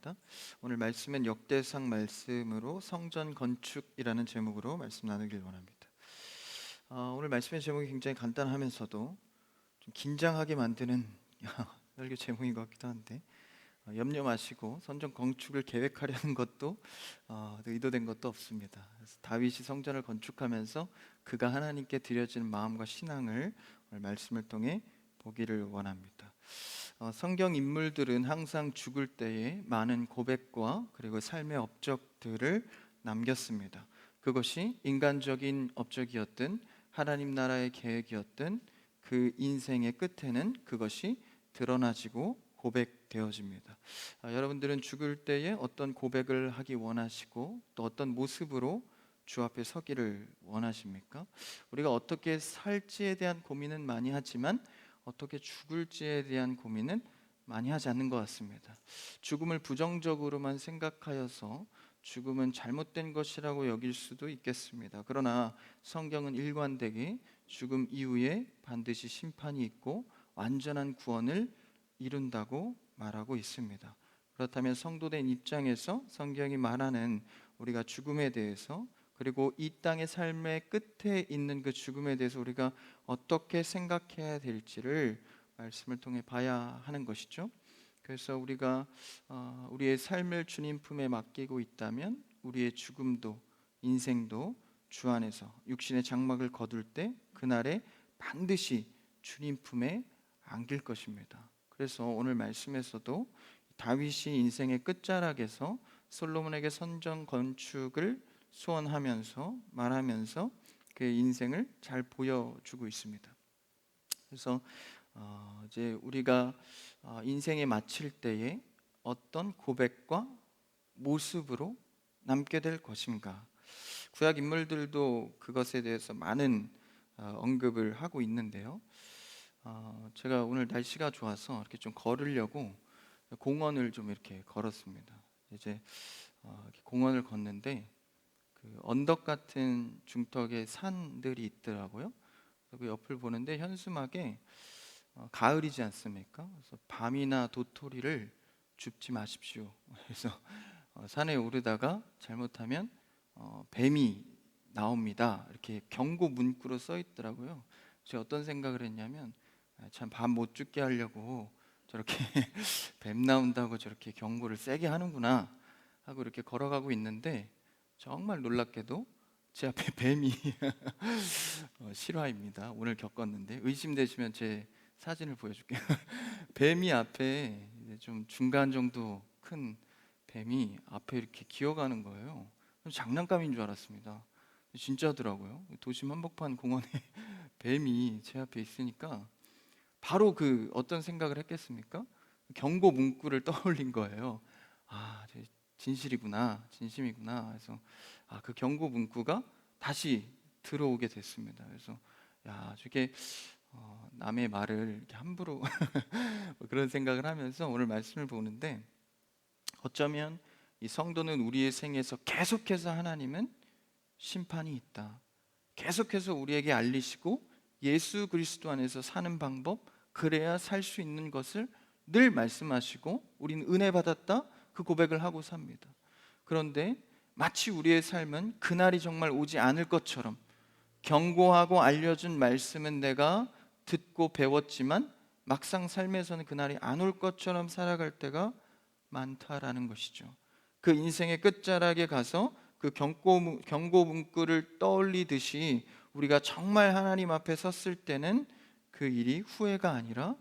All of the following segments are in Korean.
원합니다. 오늘 말씀은 역대상 말씀으로 성전 건축이라는 제목으로 말씀 나누길 원합니다. 오늘 말씀의 제목이 굉장히 간단하면서도 좀 긴장하게 만드는 설교 제목인 것 같기도 한데, 염려 마시고 성전 건축을 계획하려는 것도 의도된 것도 없습니다. 그래서 다윗이 성전을 건축하면서 그가 하나님께 드려지는 마음과 신앙을 오늘 말씀을 통해 보기를 원합니다. 성경 인물들은 항상 죽을 때에 많은 고백과 그리고 삶의 업적들을 남겼습니다. 그것이 인간적인 업적이었든 하나님 나라의 계획이었든 그 인생의 끝에는 그것이 드러나지고 고백되어집니다. 여러분들은 죽을 때에 어떤 고백을 하기 원하시고 또 어떤 모습으로 주 앞에 서기를 원하십니까? 우리가 어떻게 살지에 대한 고민은 많이 하지만 어떻게 죽을지에 대한 고민은 많이 하지 않는 것 같습니다. 죽음을 부정적으로만 생각하여서 죽음은 잘못된 것이라고 여길 수도 있겠습니다. 그러나 성경은 일관되게 죽음 이후에 반드시 심판이 있고 완전한 구원을 이룬다고 말하고 있습니다. 그렇다면 성도된 입장에서 성경이 말하는 우리가 죽음에 대해서, 그리고 이 땅의 삶의 끝에 있는 그 죽음에 대해서 우리가 어떻게 생각해야 될지를 말씀을 통해 봐야 하는 것이죠. 그래서 우리가 우리의 삶을 주님 품에 맡기고 있다면 우리의 죽음도 인생도 주 안에서 육신의 장막을 거둘 때 그날에 반드시 주님 품에 안길 것입니다. 그래서 오늘 말씀에서도 다윗이 인생의 끝자락에서 솔로몬에게 성전 건축을 소원하면서 말하면서 그의 인생을 잘 보여주고 있습니다. 그래서 이제 우리가 인생에 마칠 때에 어떤 고백과 모습으로 남게 될 것인가, 구약 인물들도 그것에 대해서 많은 언급을 하고 있는데요. 제가 오늘 날씨가 좋아서 이렇게 좀 걸으려고 공원을 좀 이렇게 걸었습니다. 이제 이렇게 공원을 걷는데 그 언덕 같은 중턱에 산들이 있더라고요. 그 옆을 보는데 현수막에 가을이지 않습니까? 그래서 밤이나 도토리를 줍지 마십시오. 그래서 산에 오르다가 잘못하면 뱀이 나옵니다. 이렇게 경고 문구로 써 있더라고요. 제가 어떤 생각을 했냐면 참 밤 못 죽게 하려고 저렇게 뱀 나온다고 저렇게 경고를 세게 하는구나 하고 이렇게 걸어가고 있는데 정말 놀랍게도 제 앞에 뱀이 실화입니다. 오늘 겪었는데 의심되시면 제 사진을 보여줄게요. 뱀이 앞에 이제 좀 중간 정도 큰 뱀이 앞에 이렇게 기어가는 거예요. 장난감인 줄 알았습니다. 진짜더라고요. 도심 한복판 공원에 뱀이 제 앞에 있으니까 바로 그 어떤 생각을 했겠습니까? 경고 문구를 떠올린 거예요. 진실이구나, 진심이구나. 그래서 그 경고 문구가 다시 들어오게 됐습니다. 그래서 저게 남의 말을 이렇게 함부로 뭐 그런 생각을 하면서 오늘 말씀을 보는데, 어쩌면 이 성도는 우리의 생에서 계속해서 하나님은 심판이 있다, 계속해서 우리에게 알리시고 예수 그리스도 안에서 사는 방법, 그래야 살 수 있는 것을 늘 말씀하시고 우리는 은혜 받았다 그 고백을 하고 삽니다. 그런데 마치 우리의 삶은 그날이 정말 오지 않을 것처럼 경고하고 알려준 말씀은 내가 듣고 배웠지만 막상 삶에서는 그날이 안 올 것처럼 살아갈 때가 많다라는 것이죠. 그 인생의 끝자락에 가서 그 경고 문구를 떠올리듯이 우리가 정말 하나님 앞에 섰을 때는 그 일이 후회가 아니라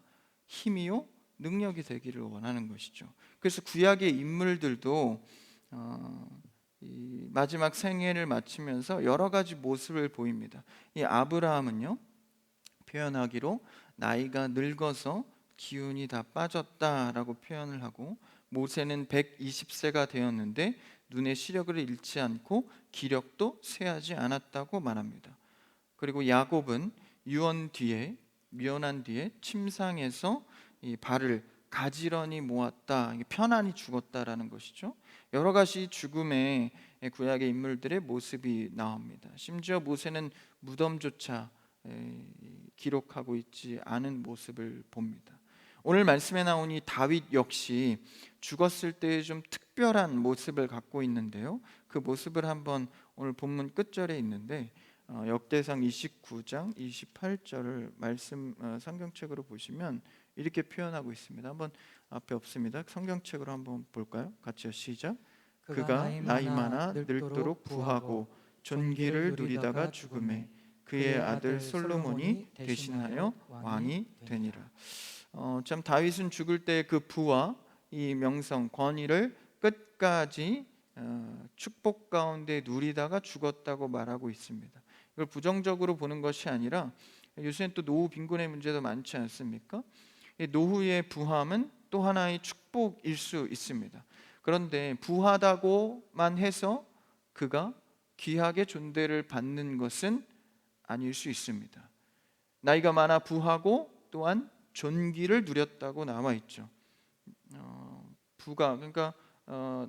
힘이요 능력이 되기를 원하는 것이죠. 그래서 구약의 인물들도 이 마지막 생애를 마치면서 여러 가지 모습을 보입니다. 이 아브라함은요, 표현하기로 나이가 늙어서 기운이 다 빠졌다라고 표현을 하고, 모세는 120세가 되었는데 눈의 시력을 잃지 않고 기력도 쇠하지 않았다고 말합니다. 그리고 야곱은 미원한 뒤에 침상에서 이 발을 가지런히 모았다, 편안히 죽었다라는 것이죠. 여러 가지 죽음의 구약의 인물들의 모습이 나옵니다. 심지어 모세는 무덤조차 기록하고 있지 않은 모습을 봅니다. 오늘 말씀에 나오니 다윗 역시 죽었을 때 좀 특별한 모습을 갖고 있는데요. 그 모습을 한번 오늘 본문 끝절에 있는데 역대상 29장 28절을 말씀 성경책으로 보시면 이렇게 표현하고 있습니다. 한번 앞에 없습니다. 성경책으로 한번 볼까요? 같이요. 시작. 그가 나이 많아 늙도록 부하고 존귀를 누리다가 죽음에 그의 아들 솔로몬이 대신하여 왕이 되니라. 참 다윗은 죽을 때 그 부와 이 명성 권위를 끝까지 축복 가운데 누리다가 죽었다고 말하고 있습니다. 이걸 부정적으로 보는 것이 아니라 요새는 또 노후 빈곤의 문제도 많지 않습니까? 이 노후의 부함은 또 하나의 축복일 수 있습니다. 그런데 부하다고만 해서 그가 귀하게 존대를 받는 것은 아닐 수 있습니다. 나이가 많아 부하고 또한 존귀를 누렸다고 나와 있죠. 부가 그러니까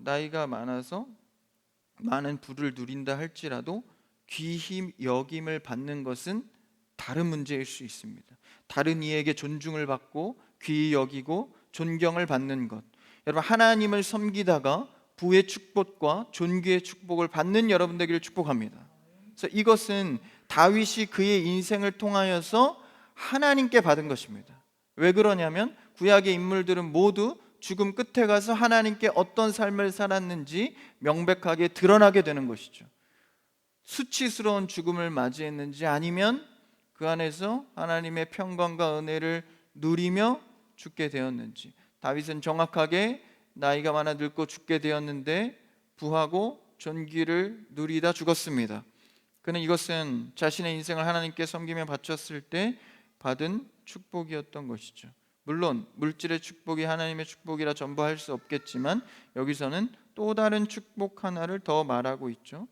나이가 많아서 많은 부를 누린다 할지라도 귀히 여김을 받는 것은 다른 문제일 수 있습니다. 다른 이에게 존중을 받고 귀히 여기고 존경을 받는 것, 여러분 하나님을 섬기다가 부의 축복과 존귀의 축복을 받는 여러분 되기를 축복합니다. 그래서 이것은 다윗이 그의 인생을 통하여서 하나님께 받은 것입니다. 왜 그러냐면 구약의 인물들은 모두 죽음 끝에 가서 하나님께 어떤 삶을 살았는지 명백하게 드러나게 되는 것이죠. 수치스러운 죽음을 맞이했는지 아니면 그 안에서 하나님의 평강과 은혜를 누리며 죽게 되었는지. 다윗은 정확하게 나이가 많아 늙고 죽게 되었는데 부하고 존귀를 누리다 죽었습니다. 그는 이것은 자신의 인생을 하나님께 섬기며 바쳤을 때 받은 축복이었던 것이죠. 물론 물질의 축복이 하나님의 축복이라 전부 할 수 없겠지만 여기서는 또 다른 축복 하나를 더 말하고 있죠.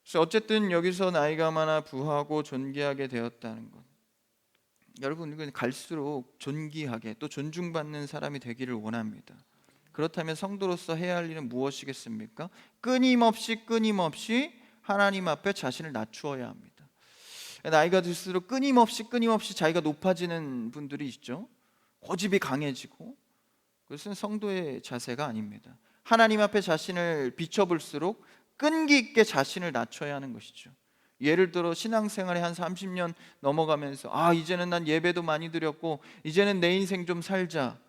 그래서 어쨌든 여기서 나이가 많아 부하고 존귀하게 되었다는 것, 여러분 이건 갈수록 존귀하게 또 존중받는 사람이 되기를 원합니다. 그렇다면 성도로서 해야 할 일은 무엇이겠습니까? 끊임없이 하나님 앞에 자신을 낮추어야 합니다. 나이가 들수록 끊임없이 자기가 높아지는 분들이 있죠. 고집이 강해지고, 그것은 성도의 자세가 아닙니다. 하나님 앞에 자신을 비춰볼수록 끈기 있게 자신을 낮춰야 하는 것이죠. 예를 들어 신앙생활에 한 30년 넘어가면서 이제는 난 예배도 많이 드렸고 이제는 내 인생 좀 살자,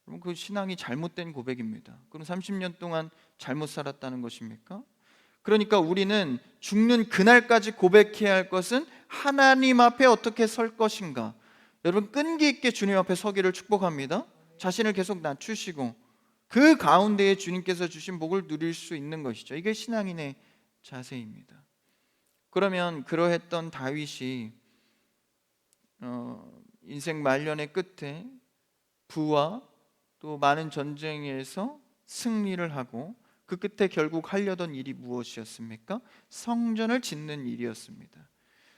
그럼 그 신앙이 잘못된 고백입니다. 그럼 30년 동안 잘못 살았다는 것입니까? 그러니까 우리는 죽는 그날까지 고백해야 할 것은 하나님 앞에 어떻게 설 것인가. 여러분 끈기 있게 주님 앞에 서기를 축복합니다. 자신을 계속 낮추시고 그 가운데에 주님께서 주신 복을 누릴 수 있는 것이죠. 이게 신앙인의 자세입니다. 그러면 그러했던 다윗이 인생 말년의 끝에 부와 또 많은 전쟁에서 승리를 하고 그 끝에 결국 하려던 일이 무엇이었습니까? 성전을 짓는 일이었습니다.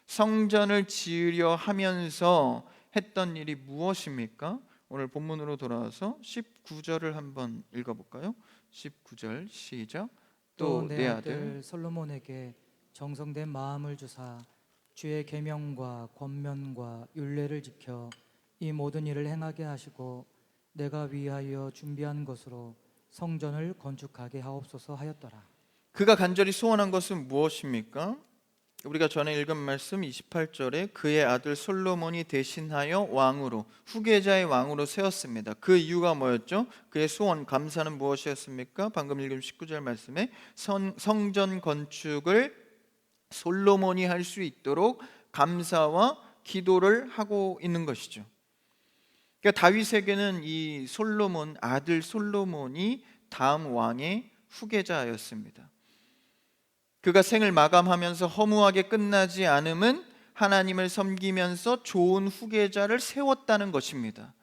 성전을 지으려 하면서 했던 일이 무엇입니까? 오늘 본문으로 돌아와서 19절을 한번 읽어볼까요? 19절 시작. 또 내 아들 솔로몬에게 정성된 마음을 주사 주의 계명과 권면과 율례를 지켜 이 모든 일을 행하게 하시고 내가 위하여 준비한 것으로 성전을 건축하게 하옵소서 하였더라. 그가 간절히 소원한 것은 무엇입니까? 우리가 전에 읽은 말씀 28절에 그의 아들 솔로몬이 대신하여 왕으로, 후계자의 왕으로 세웠습니다. 그 이유가 뭐였죠? 그의 소원, 감사는 무엇이었습니까? 방금 읽은 19절 말씀에 성전 건축을 솔로몬이 할 수 있도록 감사와 기도를 하고 있는 것이죠. 그러니까 다윗에게는 이 솔로몬, 아들 솔로몬이 다음 왕의 후계자였습니다. 그가 생을 마감하면서 허무하게 끝나지 않음은 하나님을 섬기면서 좋은 후계자를 세웠다는 것입니다.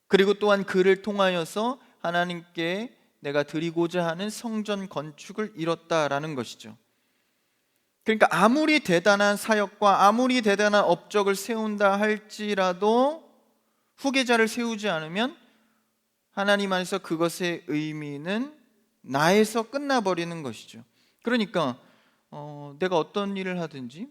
그리고 또한 그를 통하여서 하나님께 내가 드리고자 하는 성전 건축을 이뤘다라는 것이죠. 그러니까 아무리 대단한 사역과 아무리 대단한 업적을 세운다 할지라도 후계자를 세우지 않으면 하나님 안에서 그것의 의미는 나에서 끝나버리는 것이죠. 그러니까 내가 어떤 일을 하든지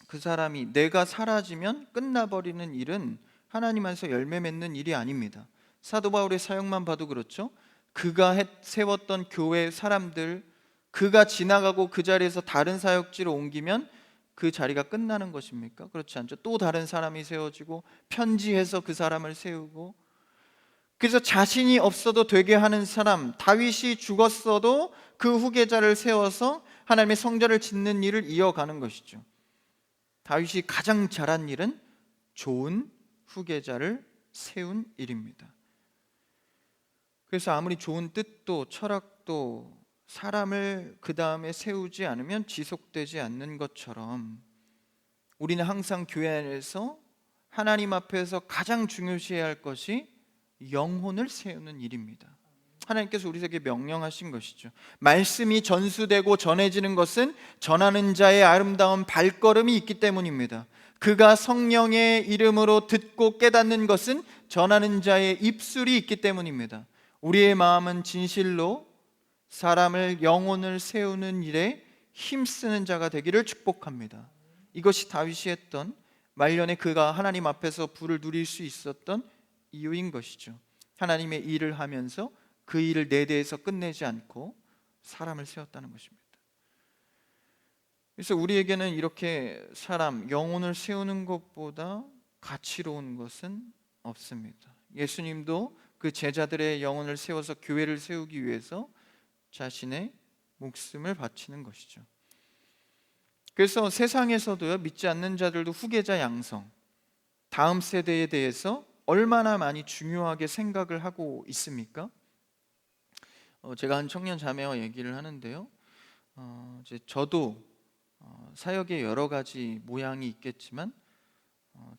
그 사람이 내가 사라지면 끝나버리는 일은 하나님 안에서 열매 맺는 일이 아닙니다. 사도 바울의 사역만 봐도 그렇죠. 그가 세웠던 교회 사람들, 그가 지나가고 그 자리에서 다른 사역지로 옮기면 그 자리가 끝나는 것입니까? 그렇지 않죠. 또 다른 사람이 세워지고 편지해서 그 사람을 세우고, 그래서 자신이 없어도 되게 하는 사람, 다윗이 죽었어도 그 후계자를 세워서 하나님의 성전을 짓는 일을 이어가는 것이죠. 다윗이 가장 잘한 일은 좋은 후계자를 세운 일입니다. 그래서 아무리 좋은 뜻도 철학도 사람을 그 다음에 세우지 않으면 지속되지 않는 것처럼, 우리는 항상 교회 안에서 하나님 앞에서 가장 중요시해야 할 것이 영혼을 세우는 일입니다. 하나님께서 우리에게 명령하신 것이죠. 말씀이 전수되고 전해지는 것은 전하는 자의 아름다운 발걸음이 있기 때문입니다. 그가 성령의 이름으로 듣고 깨닫는 것은 전하는 자의 입술이 있기 때문입니다. 우리의 마음은 진실로 사람을, 영혼을 세우는 일에 힘쓰는 자가 되기를 축복합니다. 이것이 다윗이 했던, 말년에 그가 하나님 앞에서 부를 누릴 수 있었던 이유인 것이죠. 하나님의 일을 하면서 그 일을 내 대해서 끝내지 않고 사람을 세웠다는 것입니다. 그래서 우리에게는 이렇게 사람, 영혼을 세우는 것보다 가치로운 것은 없습니다. 예수님도 그 제자들의 영혼을 세워서 교회를 세우기 위해서 자신의 목숨을 바치는 것이죠. 그래서 세상에서도요, 믿지 않는 자들도 후계자 양성, 다음 세대에 대해서 얼마나 많이 중요하게 생각을 하고 있습니까? 제가 한 청년 자매와 얘기를 하는데요, 저도 사역에 여러 가지 모양이 있겠지만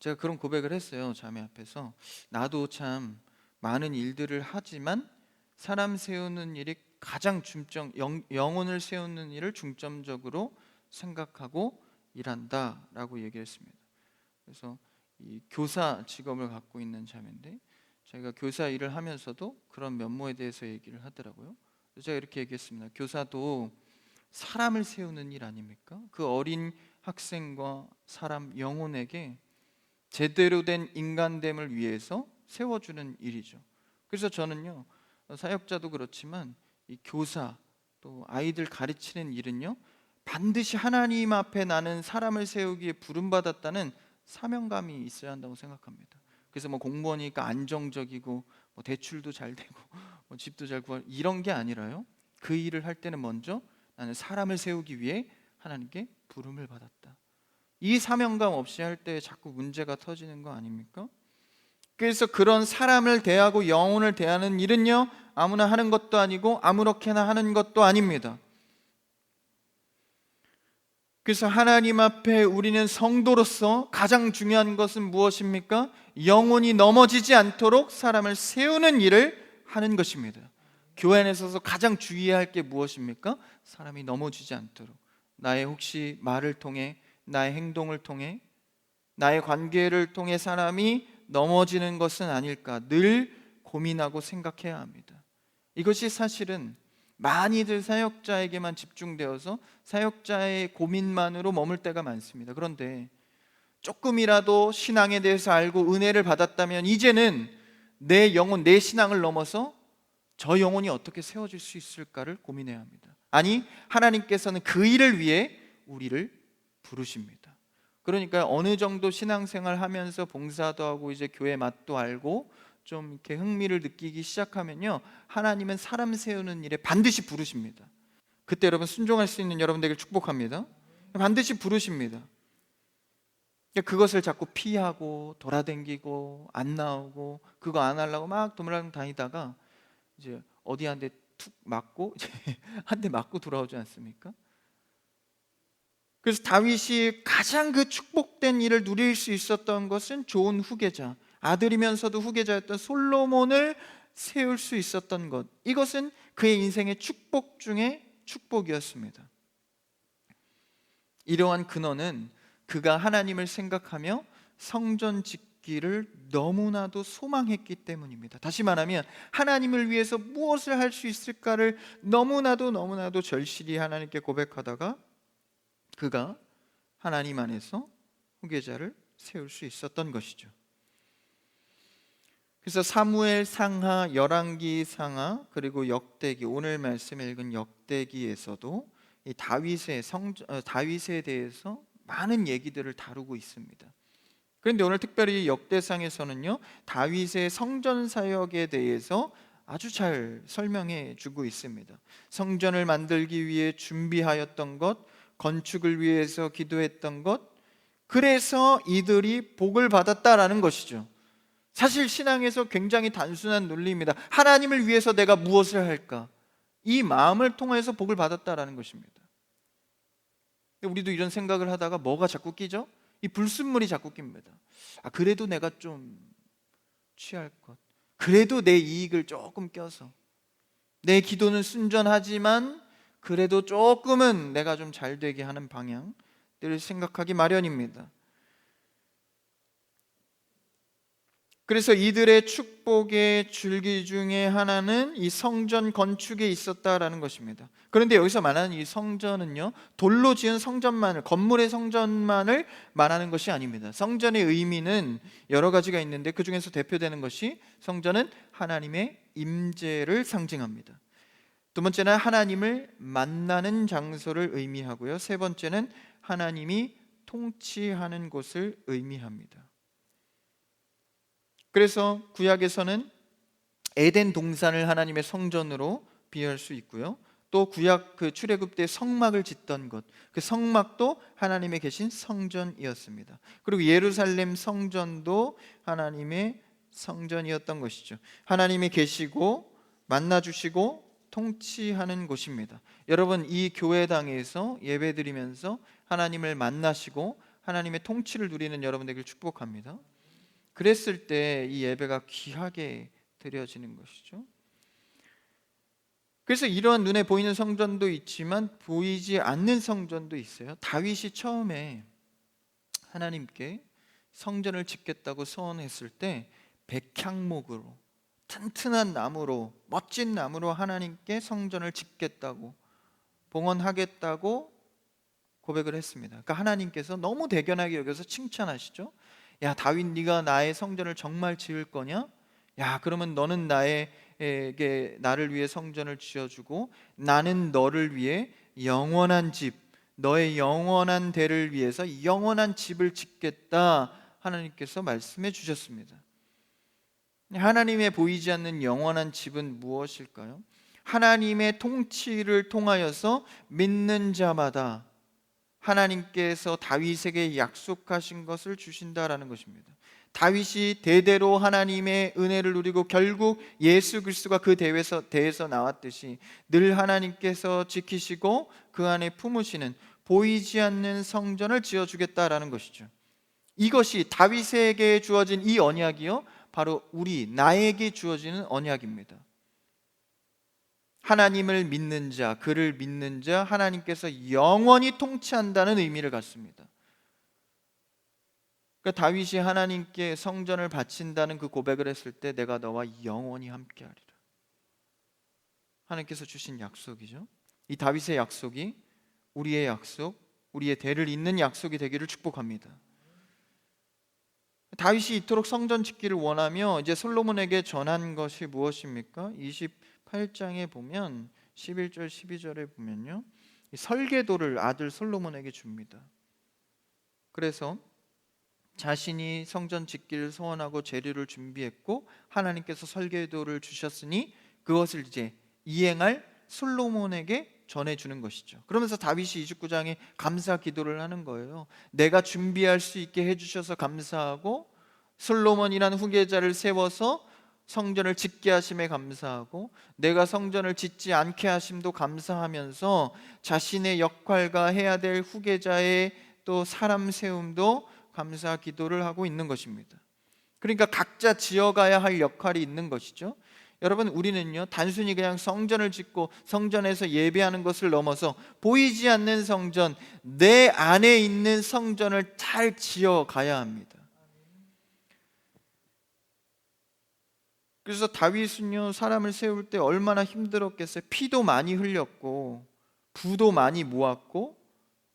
제가 그런 고백을 했어요. 자매 앞에서. 나도 참 많은 일들을 하지만 사람 세우는 일이 가장 영혼을 세우는 일을 중점적으로 생각하고 일한다라고 얘기했습니다. 그래서 이 교사 직업을 갖고 있는 자매인데, 제가 교사 일을 하면서도 그런 면모에 대해서 얘기를 하더라고요. 그래서 제가 이렇게 얘기했습니다. 교사도 사람을 세우는 일 아닙니까? 그 어린 학생과 사람 영혼에게 제대로 된 인간됨을 위해서 세워주는 일이죠. 그래서 저는요, 사역자도 그렇지만 이 교사, 또 아이들 가르치는 일은요, 반드시 하나님 앞에 나는 사람을 세우기에 부름받았다는 사명감이 있어야 한다고 생각합니다. 그래서 뭐 공무원이니까 안정적이고 뭐 대출도 잘 되고 뭐 집도 잘 구할, 이런 게 아니라요, 그 일을 할 때는 먼저 나는 사람을 세우기 위해 하나님께 부름을 받았다. 이 사명감 없이 할 때 자꾸 문제가 터지는 거 아닙니까? 그래서 그런 사람을 대하고 영혼을 대하는 일은요, 아무나 하는 것도 아니고 아무렇게나 하는 것도 아닙니다. 그래서 하나님 앞에 우리는 성도로서 가장 중요한 것은 무엇입니까? 영혼이 넘어지지 않도록 사람을 세우는 일을 하는 것입니다. 교회 안에 있어서 가장 주의해야 할 게 무엇입니까? 사람이 넘어지지 않도록, 나의 혹시 말을 통해, 나의 행동을 통해, 나의 관계를 통해 사람이 넘어지는 것은 아닐까 늘 고민하고 생각해야 합니다. 이것이 사실은 많이들 사역자에게만 집중되어서 사역자의 고민만으로 머물 때가 많습니다. 그런데 조금이라도 신앙에 대해서 알고 은혜를 받았다면 이제는 내 영혼, 내 신앙을 넘어서 저 영혼이 어떻게 세워질 수 있을까를 고민해야 합니다. 아니, 하나님께서는 그 일을 위해 우리를 부르십니다. 그러니까 어느 정도 신앙생활 하면서 봉사도 하고 이제 교회 맛도 알고 좀 이렇게 흥미를 느끼기 시작하면요, 하나님은 사람 세우는 일에 반드시 부르십니다. 그때 여러분 순종할 수 있는 여러분 되길 축복합니다. 반드시 부르십니다. 그것을 자꾸 피하고 돌아다니고 안 나오고 그거 안 하려고 막 도망다니다가 이제 어디 한 대 툭 맞고 한 대 맞고 돌아오지 않습니까? 그래서 다윗이 가장 그 축복된 일을 누릴 수 있었던 것은 좋은 후계자, 아들이면서도 후계자였던 솔로몬을 세울 수 있었던 것, 이것은 그의 인생의 축복 중에 축복이었습니다. 이러한 근원은 그가 하나님을 생각하며 성전 짓기를 너무나도 소망했기 때문입니다. 다시 말하면 하나님을 위해서 무엇을 할 수 있을까를 너무나도 절실히 하나님께 고백하다가 그가 하나님 안에서 후계자를 세울 수 있었던 것이죠. 그래서 사무엘 상하, 열왕기 상하, 그리고 역대기, 오늘 말씀에 읽은 역대기에서도 이 다윗에 대해서 많은 얘기들을 다루고 있습니다. 그런데 오늘 특별히 역대상에서는요, 다윗의 성전 사역에 대해서 아주 잘 설명해 주고 있습니다. 성전을 만들기 위해 준비하였던 것, 건축을 위해서 기도했던 것, 그래서 이들이 복을 받았다라는 것이죠. 사실 신앙에서 굉장히 단순한 논리입니다. 하나님을 위해서 내가 무엇을 할까? 이 마음을 통해서 복을 받았다라는 것입니다. 우리도 이런 생각을 하다가 뭐가 자꾸 끼죠? 이 불순물이 자꾸 낍니다. 그래도 내가 좀 취할 것, 그래도 내 이익을 조금 껴서, 내 기도는 순전하지만 그래도 조금은 내가 좀 잘 되게 하는 방향들을 생각하기 마련입니다. 그래서 이들의 축복의 줄기 중에 하나는 이 성전 건축에 있었다라는 것입니다. 그런데 여기서 말하는 이 성전은요, 돌로 지은 성전만을, 건물의 성전만을 말하는 것이 아닙니다. 성전의 의미는 여러 가지가 있는데 그 중에서 대표되는 것이, 성전은 하나님의 임재를 상징합니다. 두 번째는 하나님을 만나는 장소를 의미하고요, 세 번째는 하나님이 통치하는 곳을 의미합니다. 그래서 구약에서는 에덴 동산을 하나님의 성전으로 비유할 수 있고요, 또 구약 출애굽 때 성막을 짓던 것, 그 성막도 하나님의 계신 성전이었습니다. 그리고 예루살렘 성전도 하나님의 성전이었던 것이죠. 하나님이 계시고 만나주시고 통치하는 곳입니다. 여러분, 이 교회당에서 예배드리면서 하나님을 만나시고 하나님의 통치를 누리는 여러분 되길 축복합니다. 그랬을 때 이 예배가 귀하게 드려지는 것이죠. 그래서 이러한 눈에 보이는 성전도 있지만 보이지 않는 성전도 있어요. 다윗이 처음에 하나님께 성전을 짓겠다고 소원했을 때 백향목으로, 튼튼한 나무로, 멋진 나무로 하나님께 성전을 짓겠다고, 봉헌하겠다고 고백을 했습니다. 그러니까 하나님께서 너무 대견하게 여겨서 칭찬하시죠. 야, 다윗, 네가 나의 성전을 정말 지을 거냐? 야, 그러면 너는 나를 위해 성전을 지어주고 나는 너를 위해 영원한 집, 너의 영원한 대를 위해서 영원한 집을 짓겠다, 하나님께서 말씀해 주셨습니다. 하나님의 보이지 않는 영원한 집은 무엇일까요? 하나님의 통치를 통하여서 믿는 자마다 하나님께서 다윗에게 약속하신 것을 주신다라는 것입니다. 다윗이 대대로 하나님의 은혜를 누리고 결국 예수 그리스도가 그 대에서 나왔듯이 늘 하나님께서 지키시고 그 안에 품으시는 보이지 않는 성전을 지어주겠다라는 것이죠. 이것이 다윗에게 주어진 이 언약이요, 바로 나에게 주어지는 언약입니다. 하나님을 믿는 자, 그를 믿는 자, 하나님께서 영원히 통치한다는 의미를 갖습니다. 그러니까 다윗이 하나님께 성전을 바친다는 그 고백을 했을 때, 내가 너와 영원히 함께하리라, 하나님께서 주신 약속이죠. 이 다윗의 약속이 우리의 약속, 우리의 대를 잇는 약속이 되기를 축복합니다. 다윗이 이토록 성전 짓기를 원하며 이제 솔로몬에게 전한 것이 무엇입니까? 28장에 보면 11절 12절에 보면요, 설계도를 아들 솔로몬에게 줍니다. 그래서 자신이 성전 짓기를 소원하고 재료를 준비했고 하나님께서 설계도를 주셨으니 그것을 이제 이행할 솔로몬에게 전해주는 것이죠. 그러면서 다윗이 29장에 감사 기도를 하는 거예요. 내가 준비할 수 있게 해주셔서 감사하고, 솔로몬이라는 후계자를 세워서 성전을 짓게 하심에 감사하고, 내가 성전을 짓지 않게 하심도 감사하면서 자신의 역할과 해야 될 후계자의 또 사람 세움도 감사 기도를 하고 있는 것입니다. 그러니까 각자 지어가야 할 역할이 있는 것이죠. 여러분, 우리는요, 단순히 그냥 성전을 짓고 성전에서 예배하는 것을 넘어서 보이지 않는 성전, 내 안에 있는 성전을 잘 지어가야 합니다. 그래서 다윗은요, 사람을 세울 때 얼마나 힘들었겠어요. 피도 많이 흘렸고 부도 많이 모았고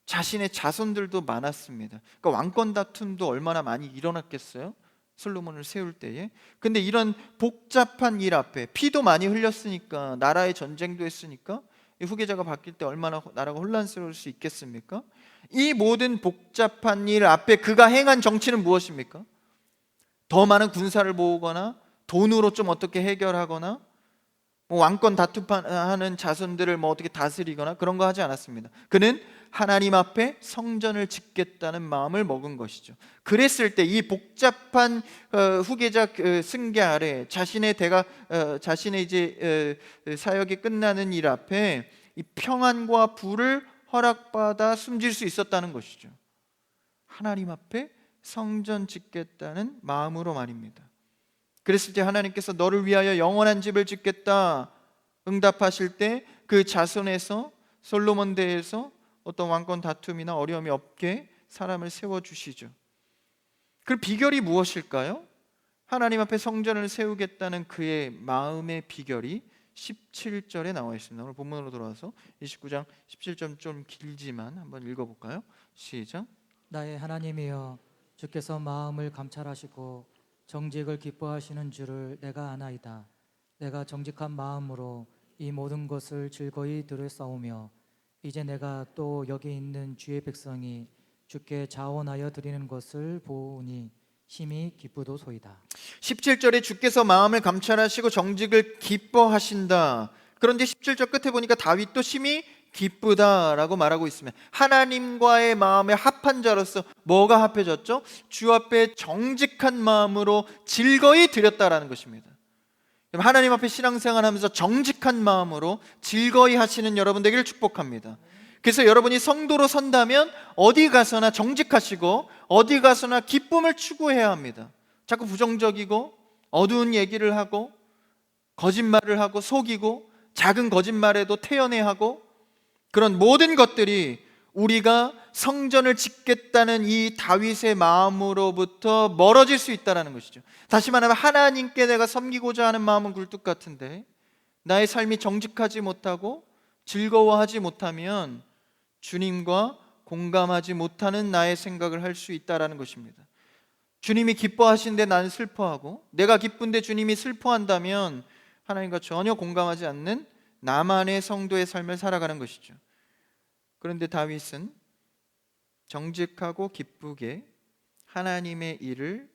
자신의 자손들도 많았습니다. 그러니까 왕권 다툼도 얼마나 많이 일어났겠어요. 솔로몬을 세울 때에. 근데 이런 복잡한 일 앞에 피도 많이 흘렸으니까, 나라의 전쟁도 했으니까 이 후계자가 바뀔 때 얼마나 나라가 혼란스러울 수 있겠습니까? 이 모든 복잡한 일 앞에 그가 행한 정치는 무엇입니까? 더 많은 군사를 모으거나 돈으로 좀 어떻게 해결하거나 뭐 왕권 다투하는 자손들을 뭐 어떻게 다스리거나 그런 거 하지 않았습니다. 그는 하나님 앞에 성전을 짓겠다는 마음을 먹은 것이죠. 그랬을 때 이 복잡한 후계자 승계 아래 자신의 이제 사역이 끝나는 일 앞에 이 평안과 부를 허락받아 숨질 수 있었다는 것이죠. 하나님 앞에 성전 짓겠다는 마음으로 말입니다. 그랬을 때 하나님께서 너를 위하여 영원한 집을 짓겠다 응답하실 때 그 자손에서 솔로몬 대에서 어떤 왕권 다툼이나 어려움이 없게 사람을 세워주시죠. 그 비결이 무엇일까요? 하나님 앞에 성전을 세우겠다는 그의 마음의 비결이 17절에 나와 있습니다. 오늘 본문으로 돌아와서 29장 17절 좀 길지만 한번 읽어볼까요? 시작. 나의 하나님이여 주께서 마음을 감찰하시고 정직을 기뻐하시는 줄을 내가 아나이다. 내가 정직한 마음으로 이 모든 것을 즐거이 들으사오며 이제 내가 또 여기 있는 주의 백성이 주께 자원하여 드리는 것을 보오니 심히 기쁘도소이다. 17절에 주께서 마음을 감찰하시고 정직을 기뻐하신다. 그런데 17절 끝에 보니까 다윗도 심히 기쁘다라고 말하고 있으면 하나님과의 마음에 합한 자로서 뭐가 합해졌죠? 주 앞에 정직한 마음으로 즐거이 드렸다라는 것입니다. 하나님 앞에 신앙생활하면서 정직한 마음으로 즐거이 하시는 여러분 되기를 축복합니다. 그래서 여러분이 성도로 선다면 어디 가서나 정직하시고 어디 가서나 기쁨을 추구해야 합니다. 자꾸 부정적이고 어두운 얘기를 하고 거짓말을 하고 속이고 작은 거짓말에도 태연해하고 그런 모든 것들이 우리가 성전을 짓겠다는 이 다윗의 마음으로부터 멀어질 수 있다는 것이죠. 다시 말하면 하나님께 내가 섬기고자 하는 마음은 굴뚝 같은데 나의 삶이 정직하지 못하고 즐거워하지 못하면 주님과 공감하지 못하는 나의 생각을 할 수 있다는 것입니다. 주님이 기뻐하시는데 나는 슬퍼하고 내가 기쁜데 주님이 슬퍼한다면 하나님과 전혀 공감하지 않는 나만의 성도의 삶을 살아가는 것이죠. 그런데 다윗은 정직하고 기쁘게 하나님의 일을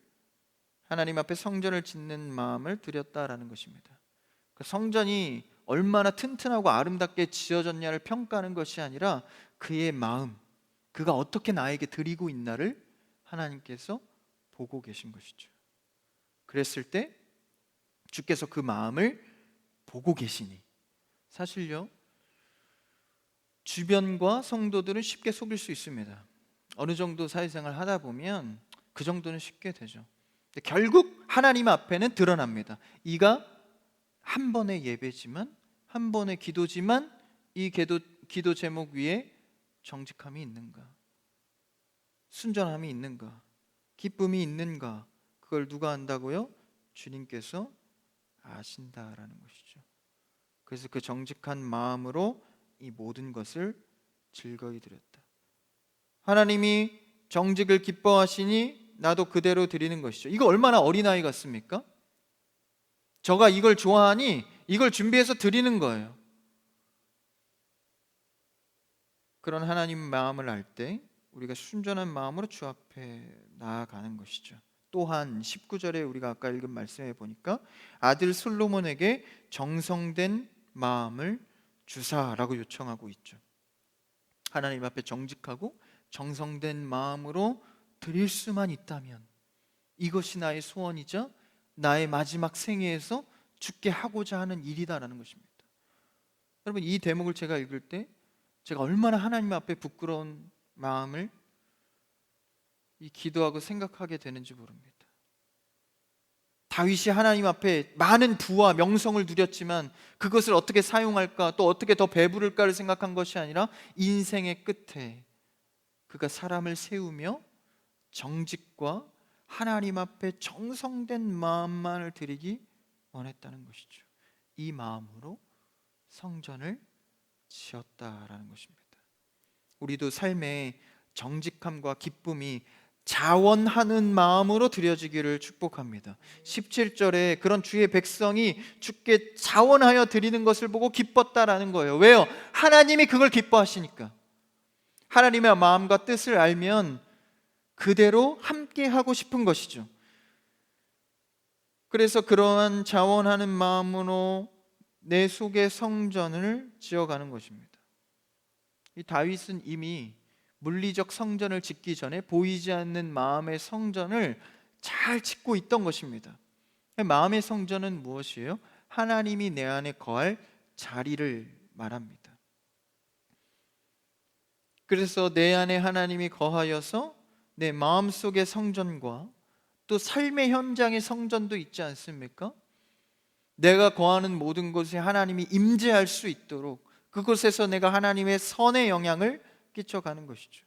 하나님 앞에 성전을 짓는 마음을 드렸다라는 것입니다. 그 성전이 얼마나 튼튼하고 아름답게 지어졌냐를 평가하는 것이 아니라 그의 마음, 그가 어떻게 나에게 드리고 있나를 하나님께서 보고 계신 것이죠. 그랬을 때 주께서 그 마음을 보고 계시니 사실요 주변과 성도들은 쉽게 속일 수 있습니다. 어느 정도 사회생활 하다 보면 그 정도는 쉽게 되죠. 근데 결국 하나님 앞에는 드러납니다. 이가 한 번의 예배지만 한 번의 기도지만 이 기도 제목 위에 정직함이 있는가? 순전함이 있는가? 기쁨이 있는가? 그걸 누가 안다고요? 주님께서 아신다라는 것이죠. 그래서 그 정직한 마음으로 이 모든 것을 즐거이 드렸다. 하나님이 정직을 기뻐하시니 나도 그대로 드리는 것이죠. 이거 얼마나 어린아이 같습니까? 저가 이걸 좋아하니 이걸 준비해서 드리는 거예요. 그런 하나님 마음을 알 때 우리가 순전한 마음으로 주 앞에 나아가는 것이죠. 또한 19절에 우리가 아까 읽은 말씀에 보니까 아들 솔로몬에게 정성된 마음을 주사라고 요청하고 있죠. 하나님 앞에 정직하고 정성된 마음으로 드릴 수만 있다면 이것이 나의 소원이자 나의 마지막 생애에서 주께 하고자 하는 일이다라는 것입니다. 여러분 이 대목을 제가 읽을 때 제가 얼마나 하나님 앞에 부끄러운 마음을 이 기도하고 생각하게 되는지 모릅니다. 다윗이 하나님 앞에 많은 부와 명성을 누렸지만 그것을 어떻게 사용할까 또 어떻게 더 배부를까를 생각한 것이 아니라 인생의 끝에 그가 사람을 세우며 정직과 하나님 앞에 정성된 마음만을 드리기 원했다는 것이죠. 이 마음으로 성전을 지었다라는 것입니다. 우리도 삶에 정직함과 기쁨이 자원하는 마음으로 드려지기를 축복합니다. 17절에 그런 주의 백성이 주께 자원하여 드리는 것을 보고 기뻤다라는 거예요. 왜요? 하나님이 그걸 기뻐하시니까. 하나님의 마음과 뜻을 알면 그대로 함께 하고 싶은 것이죠. 그래서 그러한 자원하는 마음으로 내 속의 성전을 지어가는 것입니다. 이 다윗은 이미 물리적 성전을 짓기 전에 보이지 않는 마음의 성전을 잘 짓고 있던 것입니다. 마음의 성전은 무엇이에요? 하나님이 내 안에 거할 자리를 말합니다. 그래서 내 안에 하나님이 거하여서 내 마음속의 성전과 또 삶의 현장의 성전도 있지 않습니까? 내가 거하는 모든 곳에 하나님이 임재할 수 있도록 그곳에서 내가 하나님의 선의 영향을 끼쳐가는 것이죠.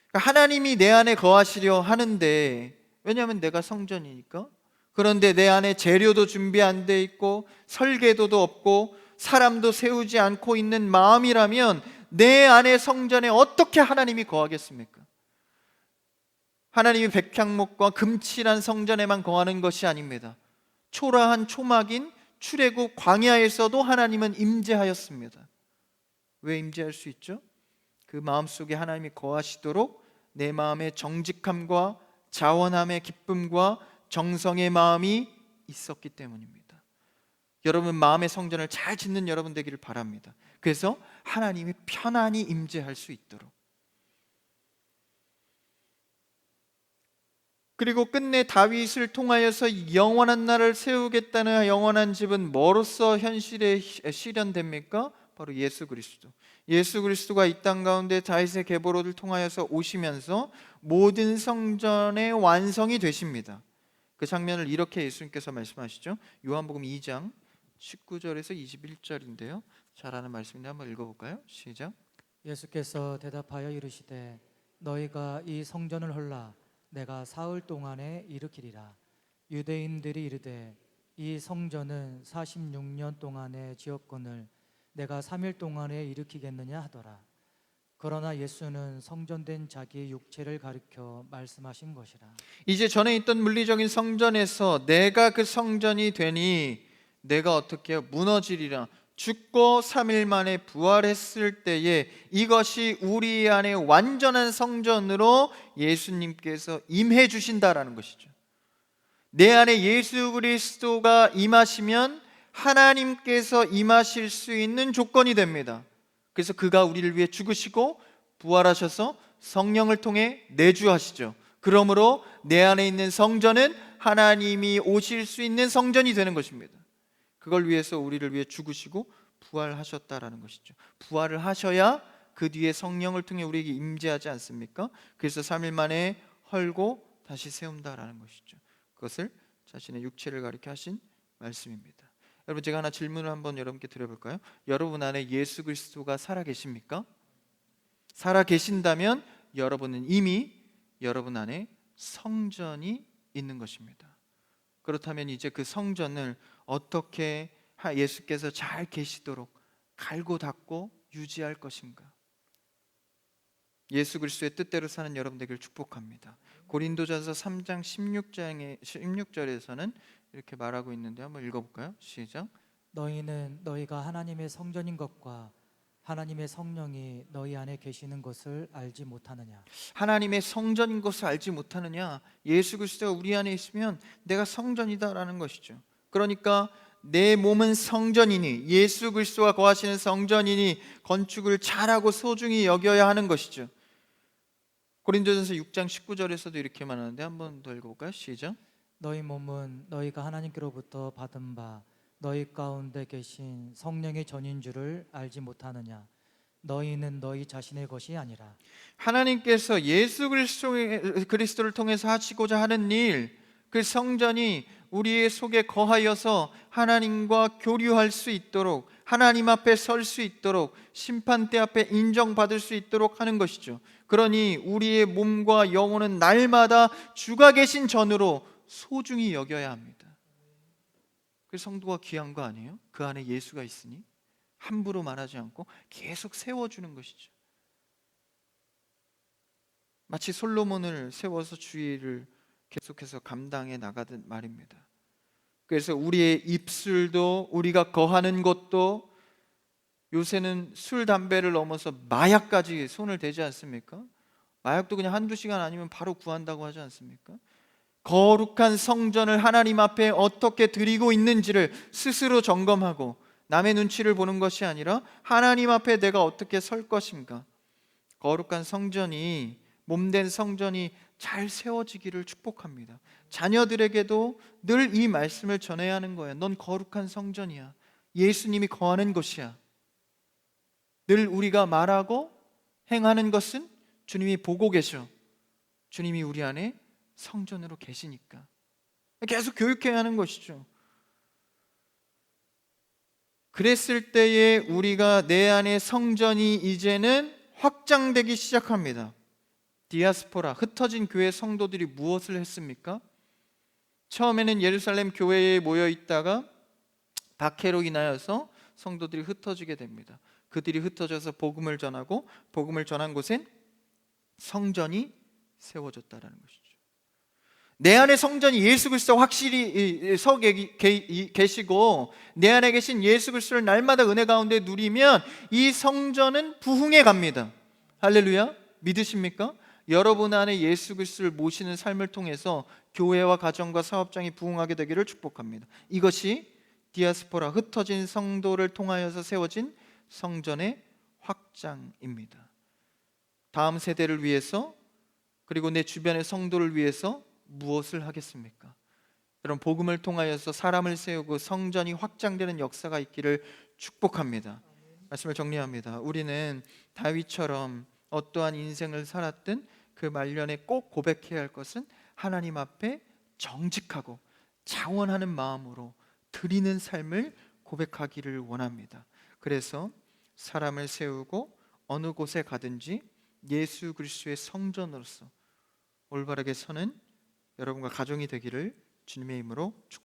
그러니까 하나님이 내 안에 거하시려 하는데, 왜냐하면 내가 성전이니까. 그런데 내 안에 재료도 준비 안 돼 있고 설계도도 없고 사람도 세우지 않고 있는 마음이라면 내 안의 성전에 어떻게 하나님이 거하겠습니까? 하나님이 백향목과 금칠한 성전에만 거하는 것이 아닙니다. 초라한 초막인 출애굽 광야에서도 하나님은 임재하였습니다. 왜 임재할 수 있죠? 그 마음속에 하나님이 거하시도록 내 마음의 정직함과 자원함의 기쁨과 정성의 마음이 있었기 때문입니다. 여러분 마음의 성전을 잘 짓는 여러분 되기를 바랍니다. 그래서 하나님이 편안히 임재할 수 있도록. 그리고 끝내 다윗을 통하여서 영원한 나라를 세우겠다는 영원한 집은 뭐로서 현실에 실현됩니까? 바로 예수 그리스도. 예수 그리스도가 이 땅 가운데 다윗의 계보로를 통하여서 오시면서 모든 성전의 완성이 되십니다. 그 장면을 이렇게 예수님께서 말씀하시죠. 요한복음 2장 19절에서 21절인데요. 잘 아는 말씀인데 한번 읽어볼까요? 시작. 예수께서 대답하여 이르시되 너희가 이 성전을 헐라 내가 사흘 동안에 일으키리라. 유대인들이 이르되 이 성전은 46년 동안에 지었거늘 내가 3일 동안에 일으키겠느냐 하더라. 그러나 예수는 성전된 자기 육체를 가리켜 말씀하신 것이라. 이제 전에 있던 물리적인 성전에서 내가 그 성전이 되니 내가 어떻게 무너지리라. 죽고 3일 만에 부활했을 때에 이것이 우리 안에 완전한 성전으로 예수님께서 임해 주신다라는 것이죠. 내 안에 예수 그리스도가 임하시면 하나님께서 임하실 수 있는 조건이 됩니다. 그래서 그가 우리를 위해 죽으시고 부활하셔서 성령을 통해 내주하시죠. 그러므로 내 안에 있는 성전은 하나님이 오실 수 있는 성전이 되는 것입니다. 그걸 위해서 우리를 위해 죽으시고 부활하셨다라는 것이죠. 부활을 하셔야 그 뒤에 성령을 통해 우리에게 임재하지 않습니까? 그래서 3일 만에 헐고 다시 세운다라는 것이죠. 그것을 자신의 육체를 가리켜 하신 말씀입니다. 여러분 제가 하나 질문을 한번 여러분께 드려볼까요? 여러분 안에 예수 그리스도가 살아계십니까? 살아계신다면 여러분은 이미 여러분 안에 성전이 있는 것입니다. 그렇다면 이제 그 성전을 어떻게 예수께서 잘 계시도록 갈고 닦고 유지할 것인가? 예수 그리스도의 뜻대로 사는 여러분 되기를 축복합니다. 고린도전서 3장 16절에서는 이렇게 말하고 있는데 한번 읽어볼까요? 시작. 너희는 너희가 하나님의 성전인 것과 하나님의 성령이 너희 안에 계시는 것을 알지 못하느냐. 하나님의 성전인 것을 알지 못하느냐. 예수 그리스도가 우리 안에 있으면 내가 성전이다라는 것이죠. 그러니까 내 몸은 성전이니 예수 그리스도가 거하시는 성전이니 건축을 잘하고 소중히 여겨야 하는 것이죠. 고린도전서 6장 19절에서도 이렇게 말하는데 한번 더 읽어볼까요? 시작. 너희 몸은 너희가 하나님께로부터 받은 바 너희 가운데 계신 성령의 전인 줄을 알지 못하느냐. 너희는 너희 자신의 것이 아니라. 하나님께서 예수 그리스도를 통해서 하시고자 하는 일, 그 성전이 우리의 속에 거하여서 하나님과 교류할 수 있도록, 하나님 앞에 설 수 있도록, 심판대 앞에 인정받을 수 있도록 하는 것이죠. 그러니 우리의 몸과 영혼은 날마다 주가 계신 전으로 소중히 여겨야 합니다. 그 성도가 귀한 거 아니에요? 그 안에 예수가 있으니 함부로 말하지 않고 계속 세워주는 것이죠. 마치 솔로몬을 세워서 주의를 계속해서 감당해 나가듯 말입니다. 그래서 우리의 입술도, 우리가 거하는 것도 요새는 술, 담배를 넘어서 마약까지 손을 대지 않습니까? 마약도 그냥 한두 시간 아니면 바로 구한다고 하지 않습니까? 거룩한 성전을 하나님 앞에 어떻게 드리고 있는지를 스스로 점검하고 남의 눈치를 보는 것이 아니라 하나님 앞에 내가 어떻게 설 것인가, 거룩한 성전이, 몸된 성전이 잘 세워지기를 축복합니다. 자녀들에게도 늘 이 말씀을 전해야 하는 거예요. 넌 거룩한 성전이야. 예수님이 거하는 곳이야. 늘 우리가 말하고 행하는 것은 주님이 보고 계셔. 주님이 우리 안에 성전으로 계시니까 계속 교육해야 하는 것이죠. 그랬을 때에 우리가 내 안에 성전이 이제는 확장되기 시작합니다. 디아스포라, 흩어진 교회 성도들이 무엇을 했습니까? 처음에는 예루살렘 교회에 모여 있다가 박해로 인하여서 성도들이 흩어지게 됩니다. 그들이 흩어져서 복음을 전하고 복음을 전한 곳엔 성전이 세워졌다라는 것이죠. 내 안에 성전이 예수 그리스도 확실히 서 계시고 내 안에 계신 예수 그리스도를 날마다 은혜 가운데 누리면 이 성전은 부흥해 갑니다. 할렐루야. 믿으십니까? 여러분 안에 예수 그리스도를 모시는 삶을 통해서 교회와 가정과 사업장이 부흥하게 되기를 축복합니다. 이것이 디아스포라, 흩어진 성도를 통하여서 세워진 성전의 확장입니다. 다음 세대를 위해서, 그리고 내 주변의 성도를 위해서 무엇을 하겠습니까? 여러분, 복음을 통하여서 사람을 세우고 성전이 확장되는 역사가 있기를 축복합니다. 말씀을 정리합니다. 우리는 다윗처럼 어떠한 인생을 살았든 그 말년에 꼭 고백해야 할 것은 하나님 앞에 정직하고 자원하는 마음으로 드리는 삶을 고백하기를 원합니다. 그래서 사람을 세우고 어느 곳에 가든지 예수 그리스도의 성전으로서 올바르게 서는 여러분과 가정이 되기를 주님의 이름으로 축복합니다.